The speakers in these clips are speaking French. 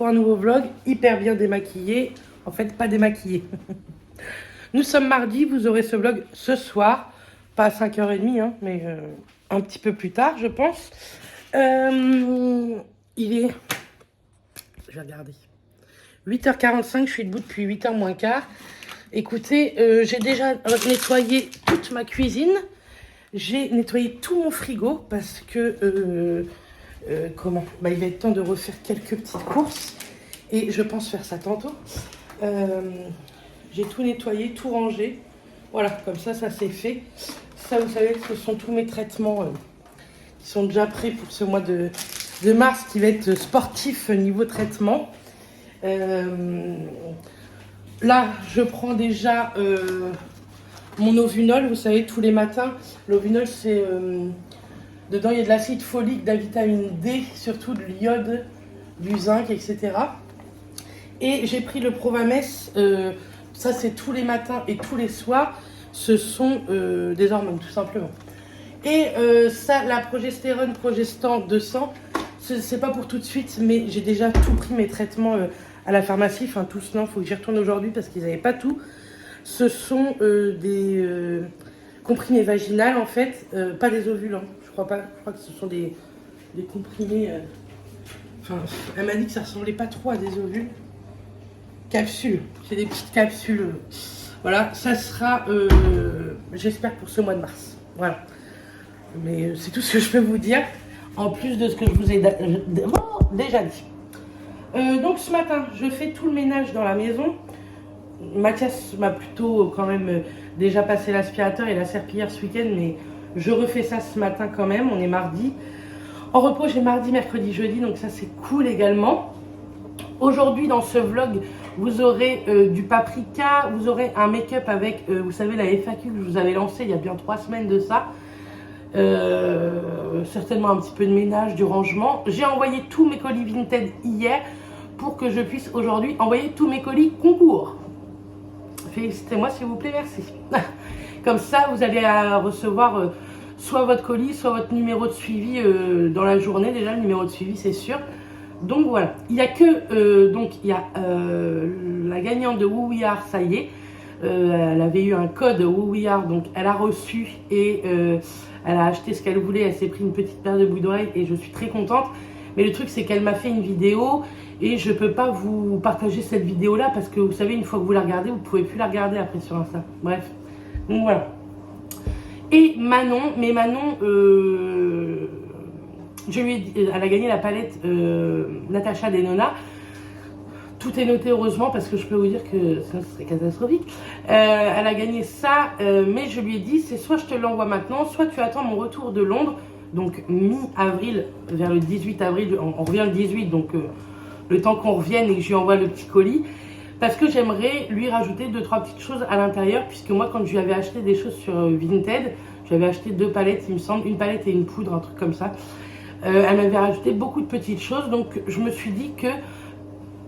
pour un nouveau vlog, hyper bien démaquillée. En fait, pas démaquillée. Nous sommes mardi, vous aurez ce vlog ce soir. Pas à 5h30, hein, mais un petit peu plus tard, je pense. Il est... Je vais regarder. 8h45, je suis debout depuis 8h moins quart. Écoutez, j'ai déjà nettoyé toute ma cuisine. J'ai nettoyé tout mon frigo parce que... il va être temps de refaire quelques petites courses. Et je pense faire ça tantôt. J'ai tout nettoyé, tout rangé. Voilà, comme ça c'est fait. Ça, vous savez, ce sont tous mes traitements qui sont déjà prêts pour ce mois de mars qui va être sportif niveau traitement. Là, je prends déjà mon Ovunol. Vous savez, tous les matins, l'Ovunol, c'est... dedans, il y a de l'acide folique, de la vitamine D, surtout de l'iode, du zinc, etc. Et j'ai pris le Provamès. Ça, c'est tous les matins et tous les soirs. Ce sont des hormones, tout simplement. Et ça, la progestérone, Progestan 200, c'est pas pour tout de suite, mais j'ai déjà tout pris mes traitements à la pharmacie. Enfin, tous, non, il faut que j'y retourne aujourd'hui parce qu'ils n'avaient pas tout. Ce sont des comprimés vaginales, en fait, pas des ovules, hein. Je crois pas, je crois que ce sont des comprimés. Enfin, elle m'a dit que ça ressemblait pas trop à des ovules. Capsules, c'est des petites capsules. Voilà, ça sera, j'espère, pour ce mois de mars. Voilà. Mais c'est tout ce que je peux vous dire, en plus de ce que je vous ai déjà dit. Donc ce matin, je fais tout le ménage dans la maison. Mathias m'a plutôt quand même déjà passé l'aspirateur et la serpillière ce week-end, mais je refais ça ce matin quand même. On est mardi. En repos, j'ai mardi, mercredi, jeudi, donc ça c'est cool également. Aujourd'hui, dans ce vlog, vous aurez du paprika, vous aurez un make-up avec, vous savez, la FAQ que je vous avais lancée il y a bien 3 semaines de ça. Certainement un petit peu de ménage, du rangement. J'ai envoyé tous mes colis Vinted hier pour que je puisse aujourd'hui envoyer tous mes colis concours. Félicitez-moi s'il vous plaît, merci. Comme ça, vous allez recevoir soit votre colis, soit votre numéro de suivi dans la journée. Déjà, le numéro de suivi, c'est sûr. Donc voilà, il y a que la gagnante de Who We Are, ça y est, elle avait eu un code Who We Are, donc elle a reçu et elle a acheté ce qu'elle voulait. Elle s'est pris une petite paire de boucles d'oreilles et je suis très contente. Mais le truc, c'est qu'elle m'a fait une vidéo et je peux pas vous partager cette vidéo là parce que vous savez, une fois que vous la regardez, vous pouvez plus la regarder après sur Insta. Bref, donc voilà. Et Manon, je lui ai dit, elle a gagné la palette Natacha Denona. Tout est noté heureusement parce que je peux vous dire que ça serait catastrophique. Elle a gagné ça, mais je lui ai dit, c'est soit je te l'envoie maintenant, soit tu attends mon retour de Londres, donc mi-avril, vers le 18 avril, on revient le 18, donc le temps qu'on revienne et que je lui envoie le petit colis. Parce que j'aimerais lui rajouter 2-3 petites choses à l'intérieur, puisque moi quand je lui avais acheté des choses sur Vinted, je lui avais acheté 2 palettes, il me semble, une palette et une poudre, un truc comme ça. Elle m'avait rajouté beaucoup de petites choses, donc je me suis dit que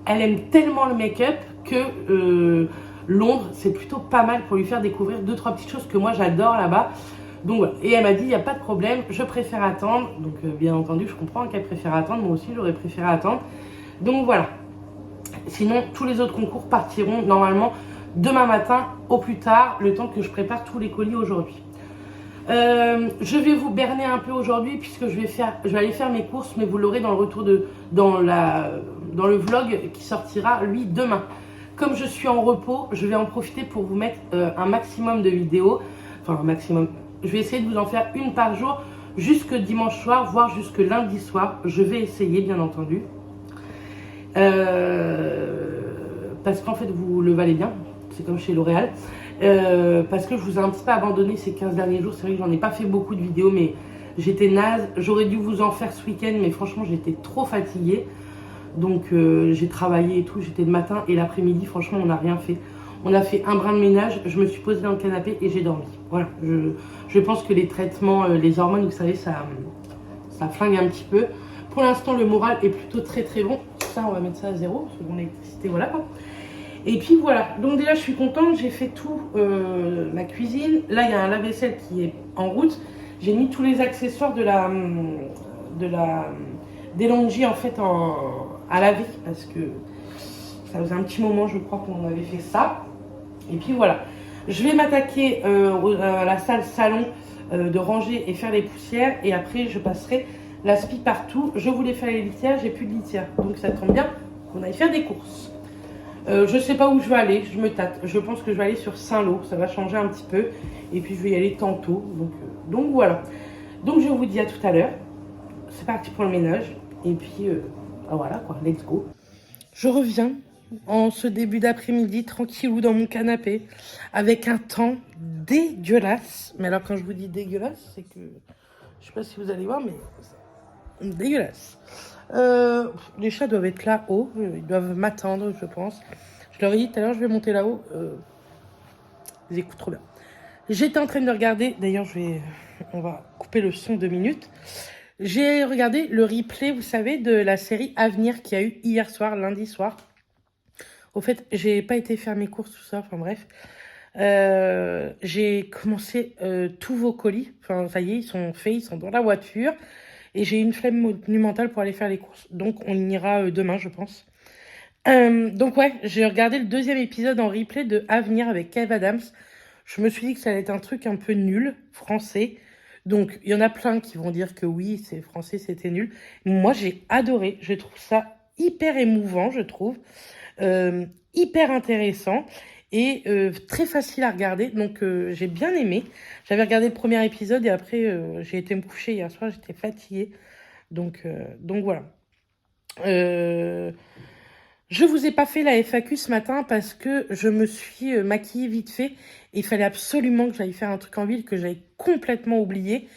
elle aime tellement le make-up que Londres, c'est plutôt pas mal pour lui faire découvrir 2-3 petites choses que moi j'adore là-bas. Donc voilà, et elle m'a dit, il n'y a pas de problème, je préfère attendre. Donc bien entendu, je comprends qu'elle préfère attendre, moi aussi j'aurais préféré attendre. Donc voilà. Sinon, tous les autres concours partiront normalement demain matin au plus tard, le temps que je prépare tous les colis aujourd'hui. Je vais vous berner un peu aujourd'hui puisque je vais aller faire mes courses, mais vous l'aurez dans le retour dans le vlog qui sortira lui demain. Comme je suis en repos, je vais en profiter pour vous mettre un maximum de vidéos. Enfin un maximum. Je vais essayer de vous en faire une par jour jusque dimanche soir, voire jusque lundi soir. Je vais essayer, bien entendu. Parce qu'en fait vous le valez bien, c'est comme chez L'Oréal. Parce que je vous ai un petit peu abandonné ces 15 derniers jours. C'est vrai que j'en ai pas fait beaucoup de vidéos, mais j'étais naze. J'aurais dû vous en faire ce week-end, mais franchement j'étais trop fatiguée. Donc j'ai travaillé et tout, j'étais le matin et l'après-midi, franchement on n'a rien fait. On a fait un brin de ménage, je me suis posée dans le canapé et j'ai dormi. Voilà, je pense que les traitements, les hormones, vous savez, ça flingue un petit peu. Pour l'instant le moral est plutôt très très bon. Ça on va mettre ça à 0, seconde électricité, voilà quoi. Et puis voilà, donc déjà je suis contente, j'ai fait tout ma cuisine. Là il y a un lave-vaisselle qui est en route. J'ai mis tous les accessoires de la De'Longhi en fait à laver parce que ça faisait un petit moment, je crois, qu'on avait fait ça. Et puis voilà. Je vais m'attaquer à la salle salon de ranger et faire les poussières. Et après, je passerai l'aspi partout. Je voulais faire les litières, j'ai plus de litière. Donc ça tombe bien qu'on aille faire des courses. Je sais pas où je vais aller, je me tâte. Je pense que je vais aller sur Saint-Lô, ça va changer un petit peu. Et puis je vais y aller tantôt. Donc voilà. Donc je vous dis à tout à l'heure. C'est parti pour le ménage. Et puis voilà quoi, let's go. Je reviens en ce début d'après-midi, tranquillou dans mon canapé, avec un temps dégueulasse. Mais alors quand je vous dis dégueulasse, c'est que, je sais pas si vous allez voir, mais dégueulasse. Les chats doivent être là-haut, ils doivent m'attendre, je pense. Je leur ai dit tout à l'heure, je vais monter là-haut. Ils écoutent trop bien. J'étais en train de regarder, d'ailleurs on va couper le son 2 minutes. J'ai regardé le replay, vous savez, de la série Avenir qu'il y a eu hier soir, lundi soir. Au fait, j'ai pas été faire mes courses, tout ça, enfin bref. J'ai commencé tous vos colis. Enfin, ça y est, ils sont faits, ils sont dans la voiture. Et j'ai une flemme monumentale pour aller faire les courses. Donc, on ira demain, je pense. Donc, ouais, j'ai regardé le 2e épisode en replay de Avenir avec Kev Adams. Je me suis dit que ça allait être un truc un peu nul, français. Donc, il y en a plein qui vont dire que oui, c'est français, c'était nul. Moi, j'ai adoré. Je trouve ça hyper émouvant, je trouve. Hyper intéressant et très facile à regarder. Donc, j'ai bien aimé. J'avais regardé le premier épisode et après, j'ai été me coucher hier soir. J'étais fatiguée. Donc voilà. Je vous ai pas fait la FAQ ce matin parce que je me suis maquillée vite fait. Il fallait absolument que j'aille faire un truc en ville que j'avais complètement oublié.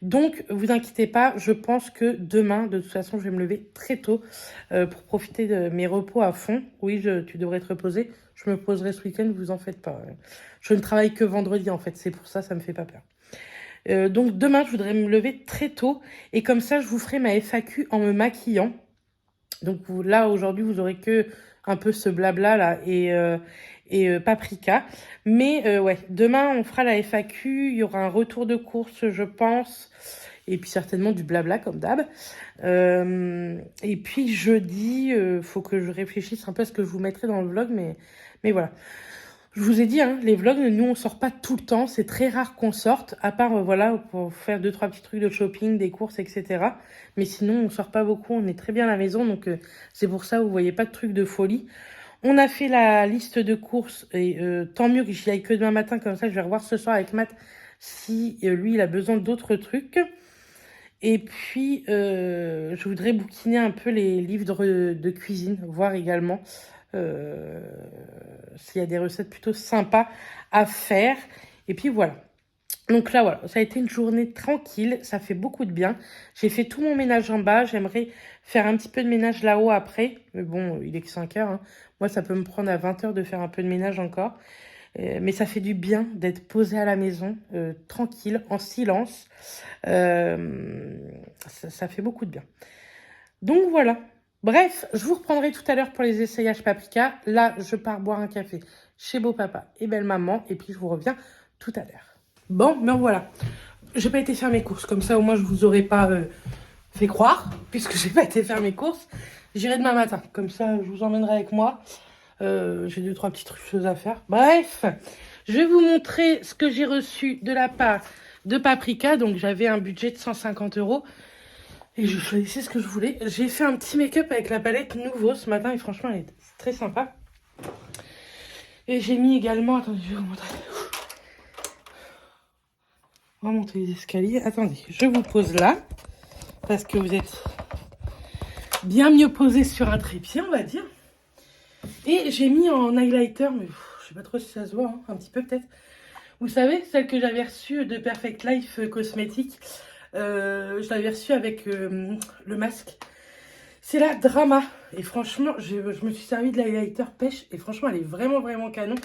Donc, vous inquiétez pas, je pense que demain, de toute façon, je vais me lever très tôt pour profiter de mes repos à fond. Oui, tu devrais te reposer. Je me poserai ce week-end, vous en faites pas. Je ne travaille que vendredi, en fait. C'est pour ça, ça me fait pas peur. Donc, demain, je voudrais me lever très tôt. Et comme ça, je vous ferai ma FAQ en me maquillant. Donc là, aujourd'hui, vous aurez que un peu ce blabla là et paprika. Mais ouais, demain, on fera la FAQ. Il y aura un retour de course, je pense. Et puis certainement du blabla comme d'hab. Et puis jeudi, faut que je réfléchisse un peu à ce que je vous mettrai dans le vlog. Mais voilà. Je vous ai dit, hein, les vlogs, nous, on sort pas tout le temps. C'est très rare qu'on sorte, à part, voilà, pour faire 2-3 petits trucs de shopping, des courses, etc. Mais sinon, on sort pas beaucoup. On est très bien à la maison. Donc, c'est pour ça, vous voyez pas de trucs de folie. On a fait la liste de courses. Et tant mieux que j'y aille que demain matin. Comme ça, je vais revoir ce soir avec Matt si lui, il a besoin d'autres trucs. Et puis, je voudrais bouquiner un peu les livres de cuisine, voir également s'il y a des recettes plutôt sympas à faire. Et puis voilà. Donc là, voilà, ça a été une journée tranquille, ça fait beaucoup de bien. J'ai fait tout mon ménage en bas, j'aimerais faire un petit peu de ménage là-haut après. Mais bon, il est que 5 heures. Hein. Moi, ça peut me prendre à 20 heures de faire un peu de ménage encore. Mais ça fait du bien d'être posé à la maison, tranquille, en silence. Ça fait beaucoup de bien. Donc voilà. Bref, je vous reprendrai tout à l'heure pour les essayages paprika. Là, je pars boire un café chez beau papa et belle maman. Et puis, je vous reviens tout à l'heure. Bon, ben voilà. J'ai pas été faire mes courses. Comme ça, au moins, je vous aurais pas fait croire. Puisque j'ai pas été faire mes courses. J'irai demain matin. Comme ça, je vous emmènerai avec moi. J'ai 2-3 petites choses à faire. Bref, je vais vous montrer ce que j'ai reçu de la part de Paprika. Donc, j'avais un budget de 150 €. Et je choisissais ce que je voulais. J'ai fait un petit make-up avec la palette Nouveau ce matin. Et franchement, elle est très sympa. Et j'ai mis également... Attendez, je vais vous montrer. On va monter les escaliers. Attendez, je vous pose là. Parce que vous êtes bien mieux posé sur un trépied, on va dire. Et j'ai mis en highlighter, mais je sais pas trop si ça se voit, hein, un petit peu peut-être. Vous savez, celle que j'avais reçue de Perfect Life Cosmetics, je l'avais reçue avec le masque. C'est la Drama. Et franchement, je me suis servi de l'highlighter pêche. Et franchement, elle est vraiment, vraiment canon.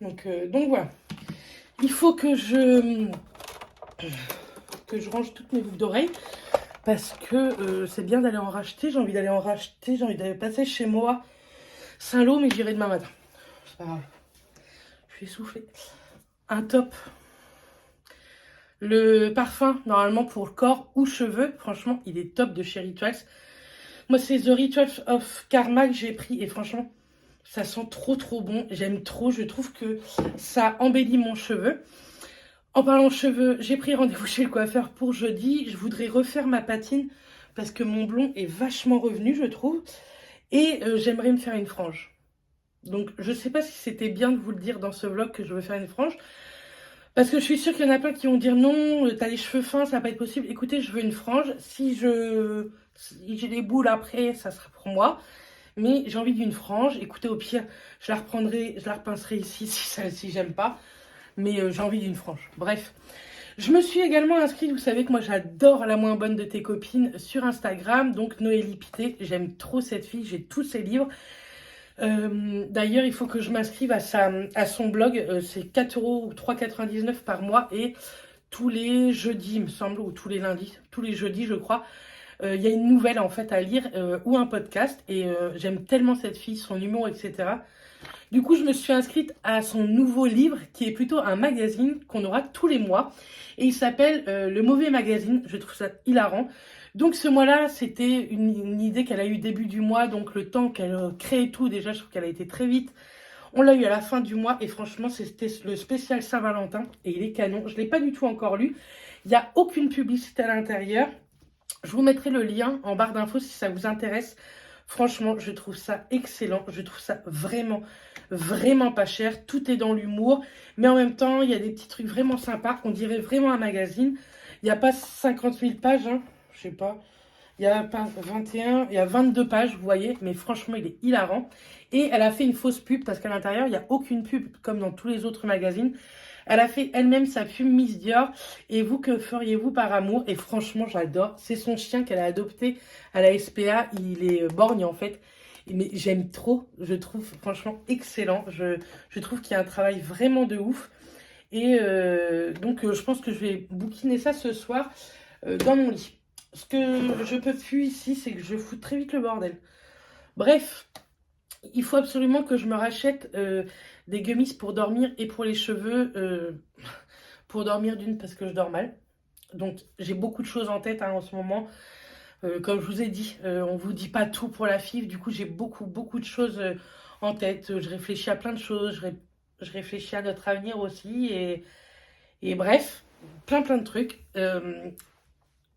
Donc voilà. Il faut que je range toutes mes boucles d'oreilles. Parce que c'est bien d'aller en racheter. J'ai envie d'aller en racheter. J'ai envie d'aller passer chez moi. Saint-Lô, mais j'irai demain matin. C'est pas grave. Je suis essoufflée. Un top. Le parfum, normalement pour le corps ou cheveux, franchement, il est top de chez Rituals. Moi, c'est The Ritual of Karma que j'ai pris. Et franchement, ça sent trop trop bon. J'aime trop. Je trouve que ça embellit mon cheveu. En parlant cheveux, j'ai pris rendez-vous chez le coiffeur pour jeudi. Je voudrais refaire ma patine parce que mon blond est vachement revenu, je trouve. Et j'aimerais me faire une frange. Donc, je sais pas si c'était bien de vous le dire dans ce vlog que je veux faire une frange. Parce que je suis sûre qu'il y en a plein qui vont dire non, t'as les cheveux fins, ça va pas être possible. Écoutez, je veux une frange. Si j'ai des boules après, ça sera pour moi. Mais j'ai envie d'une frange. Écoutez, au pire, je la reprendrai, je la repincerai ici si j'aime pas. Mais j'ai envie d'une frange. Bref. Je me suis également inscrite, vous savez que moi j'adore La moins bonne de tes copines sur Instagram. Donc Noélie Pité, j'aime trop cette fille, j'ai tous ses livres. D'ailleurs, il faut que je m'inscrive à son blog. C'est 4 € ou 3,99 € par mois. Et tous les jeudis, il me semble, ou tous les lundis, tous les jeudis, je crois, il y a une nouvelle en fait à lire ou un podcast. Et j'aime tellement cette fille, son humour, etc. Du coup, je me suis inscrite à son nouveau livre qui est plutôt un magazine qu'on aura tous les mois. Et il s'appelle Le Mauvais Magazine. Je trouve ça hilarant. Donc ce mois-là, c'était une idée qu'elle a eue début du mois, donc le temps qu'elle crée tout, déjà je trouve qu'elle a été très vite. On l'a eu à la fin du mois et franchement c'était le spécial Saint-Valentin et il est canon. Je ne l'ai pas du tout encore lu, il n'y a aucune publicité à l'intérieur. Je vous mettrai le lien en barre d'infos si ça vous intéresse. Franchement, je trouve ça excellent, je trouve ça vraiment, vraiment pas cher. Tout est dans l'humour, mais en même temps, il y a des petits trucs vraiment sympas. On dirait vraiment un magazine. Il n'y a pas 50 000 pages, hein. Je sais pas, il y a pas 21, il y a 22 pages, vous voyez, mais franchement, il est hilarant. Et elle a fait une fausse pub, parce qu'à l'intérieur, il n'y a aucune pub, comme dans tous les autres magazines. Elle a fait elle-même sa pub Miss Dior, et vous, que feriez-vous par amour? Et franchement, j'adore. C'est son chien qu'elle a adopté à la SPA, il est borgne en fait. Mais j'aime trop, je trouve franchement excellent. Je trouve qu'il y a un travail vraiment de ouf. Et donc, je pense que je vais bouquiner ça ce soir dans mon lit. Ce que je peux plus ici, c'est que je fous très vite le bordel. Bref, il faut absolument que je me rachète des gummies pour dormir et pour les cheveux. Pour dormir d'une, parce que je dors mal. Donc, j'ai beaucoup de choses en tête en ce moment. Comme je vous ai dit, on vous dit pas tout pour la FIV. Du coup, j'ai beaucoup de choses en tête. Je réfléchis à plein de choses. Je réfléchis à notre avenir aussi. Et bref, plein de trucs.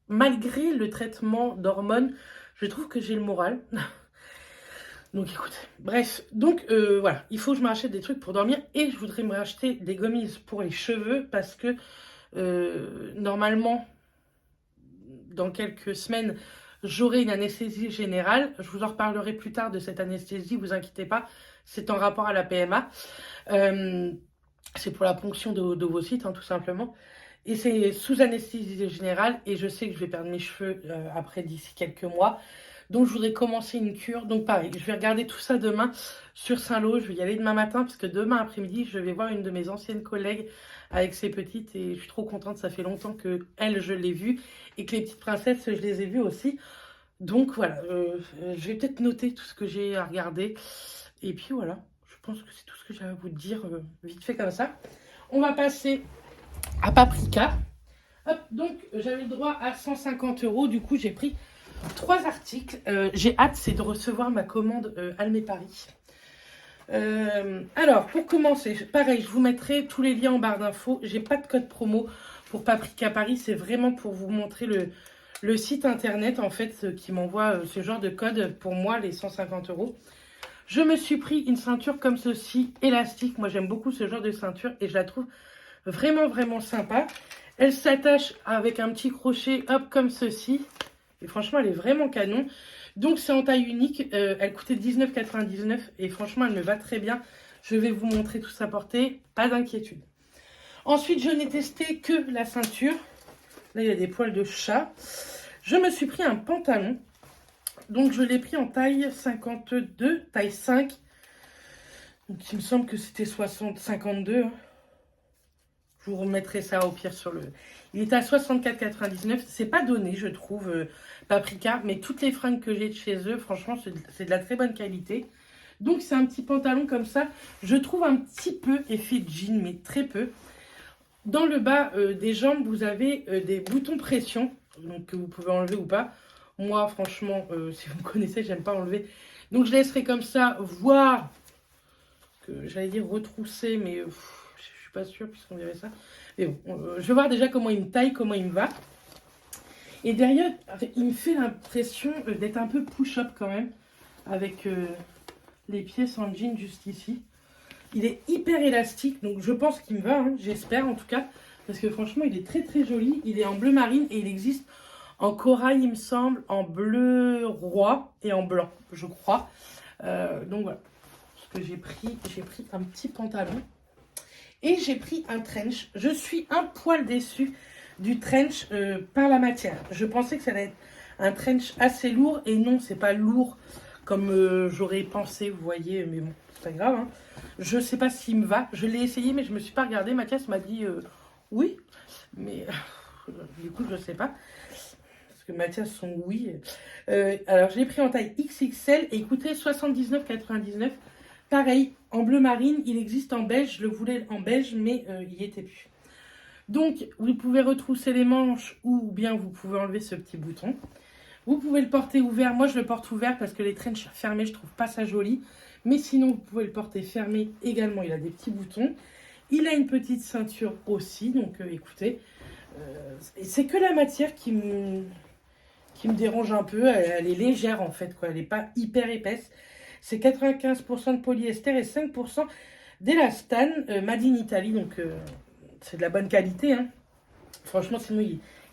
Malgré le traitement d'hormones, je trouve que j'ai le moral. Donc écoute, bref, donc voilà, il faut que je me rachète des trucs pour dormir et je voudrais me racheter des gommises pour les cheveux parce que normalement, dans quelques semaines, j'aurai une anesthésie générale. Je vous en reparlerai plus tard de cette anesthésie, vous inquiétez pas, c'est en rapport à la PMA. C'est pour la ponction d'ovocytes, hein, tout simplement. Et c'est sous anesthésie générale et je sais que je vais perdre mes cheveux après d'ici quelques mois. Donc je voudrais commencer une cure. Donc pareil, je vais regarder tout ça demain sur Saint-Lô. Je vais y aller demain matin parce que demain après-midi, je vais voir une de mes anciennes collègues avec ses petites. Et je suis trop contente, ça fait longtemps que elle, je l'ai vue. Et que les petites princesses, je les ai vues aussi. Donc voilà, je vais peut-être noter tout ce que j'ai à regarder. Et puis voilà, je pense que c'est tout ce que j'ai à vous dire vite fait comme ça. On va passer à Paprika. Hop, donc j'avais le droit à 150 €. Du coup, j'ai pris 3 articles. J'ai hâte, c'est de recevoir ma commande Almé Paris. Alors, pour commencer, pareil, je vous mettrai tous les liens en barre d'infos. J'ai pas de code promo pour Paprika Paris. C'est vraiment pour vous montrer le site internet, en fait, qui m'envoie ce genre de code pour moi, les 150 €. Je me suis pris une ceinture comme ceci, élastique. Moi, j'aime beaucoup ce genre de ceinture et je la trouve vraiment sympa. Elle s'attache avec un petit crochet, hop, comme ceci. Et franchement, elle est vraiment canon. Donc, c'est en taille unique. Elle coûtait 19,99 € et franchement, elle me va très bien. Je vais vous montrer tout sa portée. Pas d'inquiétude. Ensuite, je n'ai testé que la ceinture. Là, il y a des poils de chat. Je me suis pris un pantalon. Donc, je l'ai pris en taille 52, taille 5. Donc, il me semble que c'était 52. Hein. Je vous remettrai ça au pire sur le... Il est à 64,99 €. C'est pas donné, je trouve, Paprika. Mais toutes les fringues que j'ai de chez eux, franchement, c'est de la très bonne qualité. Donc, c'est un petit pantalon comme ça. Je trouve un petit peu effet jean, mais très peu. Dans le bas des jambes, vous avez des boutons pression. Donc, que vous pouvez enlever ou pas. Moi, franchement, si vous me connaissez, j'aime pas enlever. Donc, je laisserai comme ça, voire que j'allais dire retrousser, mais je suis pas sûre puisqu'on verrait ça. Mais bon, je vais voir déjà comment il me taille, comment il me va. Et derrière, il me fait l'impression d'être un peu push-up quand même, avec les pièces en jean juste ici. Il est hyper élastique, donc je pense qu'il me va, hein, j'espère en tout cas, parce que franchement, il est très très joli. Il est en bleu marine et il existe en corail, il me semble, en bleu roi et en blanc, je crois. Donc voilà, ce que j'ai pris un petit pantalon et j'ai pris un trench. Je suis un poil déçue du trench par la matière. Je pensais que ça allait être un trench assez lourd et non, c'est pas lourd comme j'aurais pensé, vous voyez, mais bon, c'est pas grave. Hein. Je sais pas s'il me va. Je l'ai essayé, mais je me suis pas regardée. Mathias m'a dit oui, mais du coup, je sais pas. Parce que Mathias, son oui. Alors, je l'ai pris en taille XXL et il coûtait 79,99. Pareil, en bleu marine, il existe en beige. Je le voulais en beige, mais il n'y était plus. Donc, vous pouvez retrousser les manches ou bien vous pouvez enlever ce petit bouton. Vous pouvez le porter ouvert. Moi, je le porte ouvert parce que les trenchs fermés, je trouve pas ça joli. Mais sinon, vous pouvez le porter fermé également. Il a des petits boutons. Il a une petite ceinture aussi. Donc, écoutez, c'est que la matière qui me dérange un peu. Elle est légère, en fait, quoi. Elle n'est pas hyper épaisse. C'est 95% de polyester et 5% d'élastane, made in Italy. Donc, c'est de la bonne qualité. Hein. Franchement, sinon,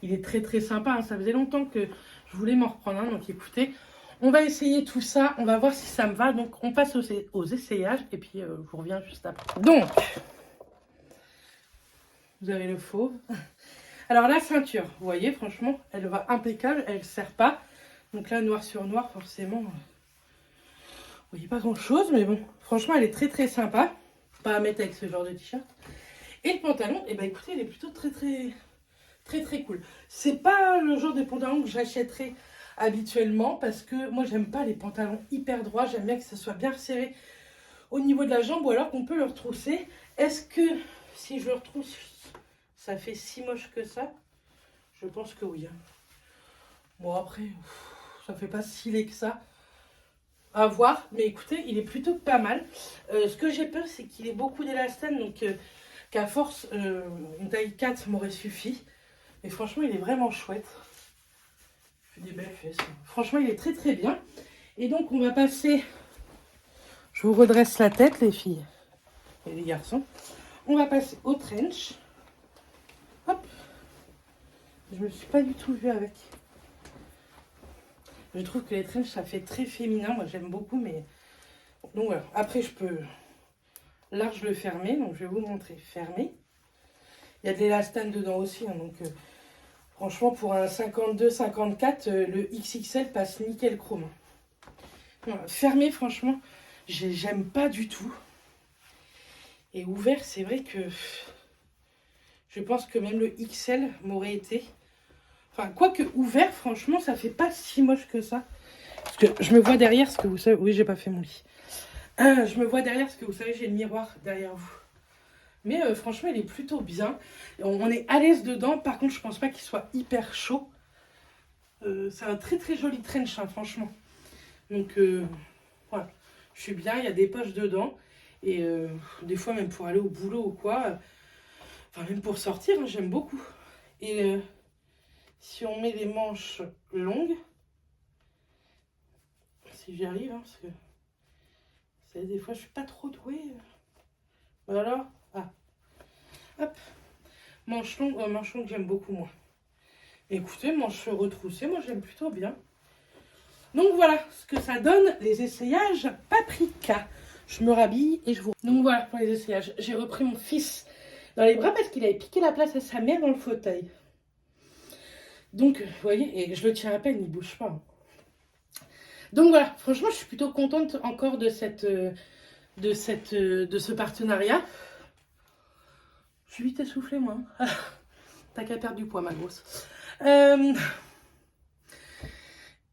il est très, très sympa. Hein. Ça faisait longtemps que je voulais m'en reprendre un. Donc, écoutez, on va essayer tout ça. On va voir si ça me va. Donc, on passe aux essayages. Et puis, je vous reviens juste après. Donc, vous avez le fauve. Alors, la ceinture, vous voyez, franchement, elle va impeccable. Elle ne sert pas. Donc là, noir sur noir, forcément, vous voyez pas grand-chose. Mais bon, franchement, elle est très, très sympa. Pas à mettre avec ce genre de t-shirt. Et le pantalon, eh ben, écoutez, il est plutôt très, très, très, très cool. C'est pas le genre de pantalon que j'achèterais habituellement parce que moi, j'aime pas les pantalons hyper droits. J'aime bien que ça soit bien serré au niveau de la jambe ou alors qu'on peut le retrousser. Est-ce que si je le retrousse, ça fait si moche que ça? Je pense que oui. Hein. Bon, après, ça fait pas si laid que ça. À voir. Mais écoutez, il est plutôt pas mal. Ce que j'ai peur, c'est qu'il ait beaucoup d'élastane. Donc, qu'à force, une taille 4 m'aurait suffi. Et franchement, il est vraiment chouette. Il fait des belles fesses. Franchement, il est très très bien. Et donc, on va passer... Je vous redresse la tête, les filles et les garçons. On va passer au trench. Hop. Je me suis pas du tout vue avec. Je trouve que les trench, ça fait très féminin. Moi, j'aime beaucoup, mais... Donc, voilà. Après, je peux large le fermer. Donc, je vais vous montrer fermé. Il y a de l'élastane dedans aussi. Hein, donc, franchement, pour un 52-54, le XXL passe nickel chrome. Voilà. Fermé, franchement, j'aime pas du tout. Et ouvert, c'est vrai que je pense que même le XL m'aurait été... Enfin, quoique ouvert, franchement, ça fait pas si moche que ça. Parce que je me vois derrière, ce que vous savez... Oui, j'ai pas fait mon lit. Je me vois derrière, parce que vous savez, j'ai le miroir derrière vous. Mais franchement, il est plutôt bien. On est à l'aise dedans. Par contre, je pense pas qu'il soit hyper chaud. C'est un très très joli trench, hein, franchement. Donc, voilà. Je suis bien. Il y a des poches dedans. Et des fois, même pour aller au boulot ou quoi. Enfin, même pour sortir, hein, j'aime beaucoup. Et si on met les manches longues. Si j'y arrive, hein, parce que... Vous savez, des fois, je suis pas trop douée. Voilà. Ah. Hop. Manche longue que j'aime beaucoup moins. Écoutez, manche retroussée, moi j'aime plutôt bien. Donc voilà ce que ça donne, les essayages Paprika. Je me rhabille et je vous... Donc voilà pour les essayages. J'ai repris mon fils dans les bras parce qu'il avait piqué la place à sa mère dans le fauteuil. Donc, vous voyez, et je le tiens à peine, il bouge pas. Donc voilà, franchement, je suis plutôt contente encore de ce partenariat. Je suis vite essoufflée, moi. T'as qu'à perdre du poids, ma grosse.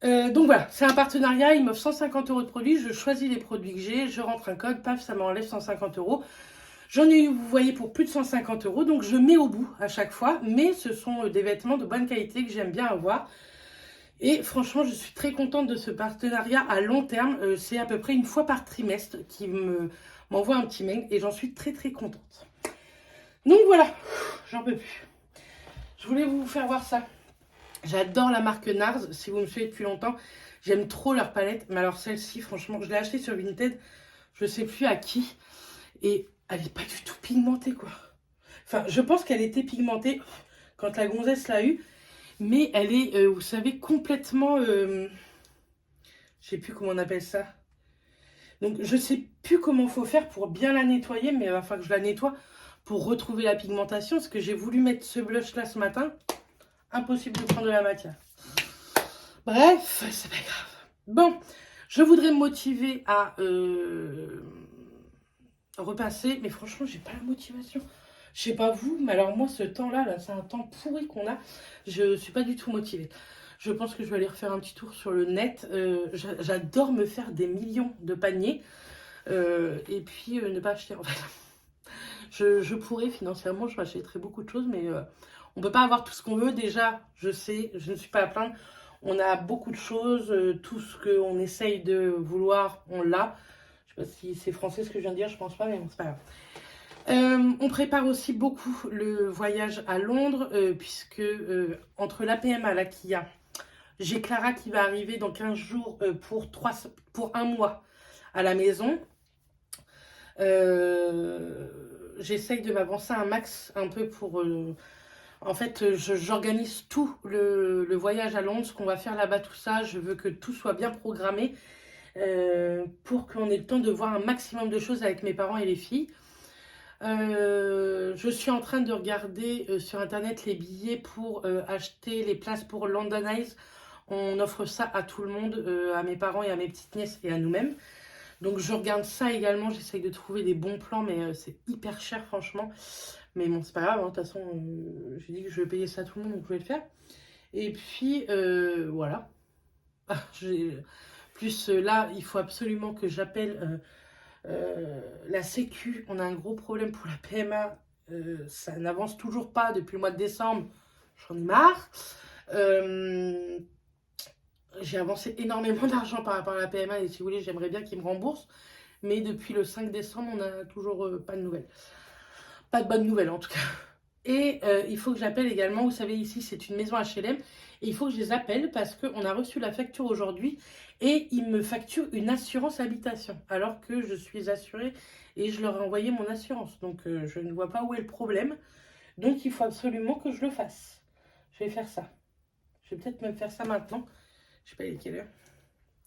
Donc voilà, c'est un partenariat. Il m'offre 150 € de produits. Je choisis les produits que j'ai. Je rentre un code. Paf, ça m'enlève 150 €. J'en ai eu, vous voyez, pour plus de 150 €. Donc je mets au bout à chaque fois. Mais ce sont des vêtements de bonne qualité que j'aime bien avoir. Et franchement, je suis très contente de ce partenariat à long terme. C'est à peu près une fois par trimestre qui m'envoie un petit mail et j'en suis très très contente. Donc voilà, j'en peux plus. Je voulais vous faire voir ça. J'adore la marque NARS, si vous me suivez depuis longtemps. J'aime trop leur palette, mais alors celle-ci, franchement, je l'ai achetée sur Vinted, je sais plus à qui. Et elle n'est pas du tout pigmentée, quoi. Enfin, je pense qu'elle était pigmentée quand la gonzesse l'a eue. Mais elle est, vous savez, complètement... je sais plus comment on appelle ça. Donc, je sais plus comment il faut faire pour bien la nettoyer, mais il va falloir que je la nettoie pour retrouver la pigmentation. Parce que j'ai voulu mettre ce blush-là ce matin. Impossible de prendre de la matière. Bref, c'est pas grave. Bon, je voudrais me motiver à repasser. Mais franchement, j'ai pas la motivation. Je sais pas vous, mais alors moi, ce temps-là, là, c'est un temps pourri qu'on a. Je suis pas du tout motivée. Je pense que je vais aller refaire un petit tour sur le net. J'adore me faire des millions de paniers. Et puis, ne pas acheter, en fait. Je pourrais, financièrement, je m'achèterais beaucoup de choses, mais on peut pas avoir tout ce qu'on veut. Déjà, je sais, je ne suis pas à plaindre. On a beaucoup de choses. Tout ce qu'on essaye de vouloir, on l'a. Je sais pas si c'est français ce que je viens de dire, je pense pas, mais bon, c'est pas grave. On prépare aussi beaucoup le voyage à Londres, puisque entre la PMA là qu'il y a, j'ai Clara qui va arriver dans 15 jours pour un mois à la maison. J'essaye de m'avancer un max un peu pour... en fait, j'organise tout le voyage à Londres, ce qu'on va faire là-bas, tout ça. Je veux que tout soit bien programmé pour qu'on ait le temps de voir un maximum de choses avec mes parents et les filles. Je suis en train de regarder sur internet les billets pour acheter les places pour London Eyes. On offre ça à tout le monde, à mes parents et à mes petites nièces et à nous-mêmes. Donc je regarde ça également, j'essaye de trouver des bons plans, mais c'est hyper cher franchement. Mais bon, c'est pas grave, hein, de toute façon, j'ai dit que je vais payer ça à tout le monde, donc je vais le faire. Et puis, voilà. Plus là, il faut absolument que j'appelle... la Sécu, on a un gros problème pour la PMA. Ça n'avance toujours pas depuis le mois de décembre. J'en ai marre. J'ai avancé énormément d'argent par rapport à la PMA et si vous voulez, j'aimerais bien qu'ils me remboursent. Mais depuis le 5 décembre, on n'a toujours pas de nouvelles. Pas de bonnes nouvelles en tout cas. Et il faut que j'appelle également, vous savez ici c'est une maison HLM, et il faut que je les appelle parce qu'on a reçu la facture aujourd'hui et ils me facturent une assurance habitation alors que je suis assurée et je leur ai envoyé mon assurance. Donc je ne vois pas où est le problème. Donc il faut absolument que je le fasse. Je vais faire ça. Je vais peut-être même faire ça maintenant. Je sais pas il est quelle heure.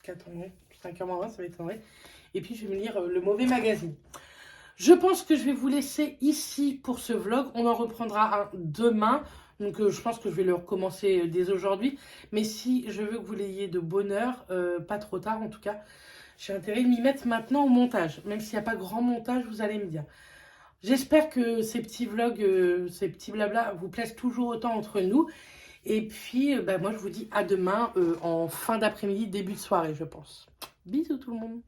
4h, 5h20, ça m'étonnerait. Et puis je vais me lire le mauvais magazine. Je pense que je vais vous laisser ici pour ce vlog. On en reprendra un demain. Donc je pense que je vais le recommencer dès aujourd'hui. Mais si je veux que vous l'ayez de bonne heure, pas trop tard en tout cas, j'ai intérêt de m'y mettre maintenant au montage. Même s'il n'y a pas grand montage, vous allez me dire. J'espère que ces petits vlogs, ces petits blabla vous plaisent toujours autant entre nous. Et puis, moi je vous dis à demain en fin d'après-midi, début de soirée je pense. Bisous tout le monde.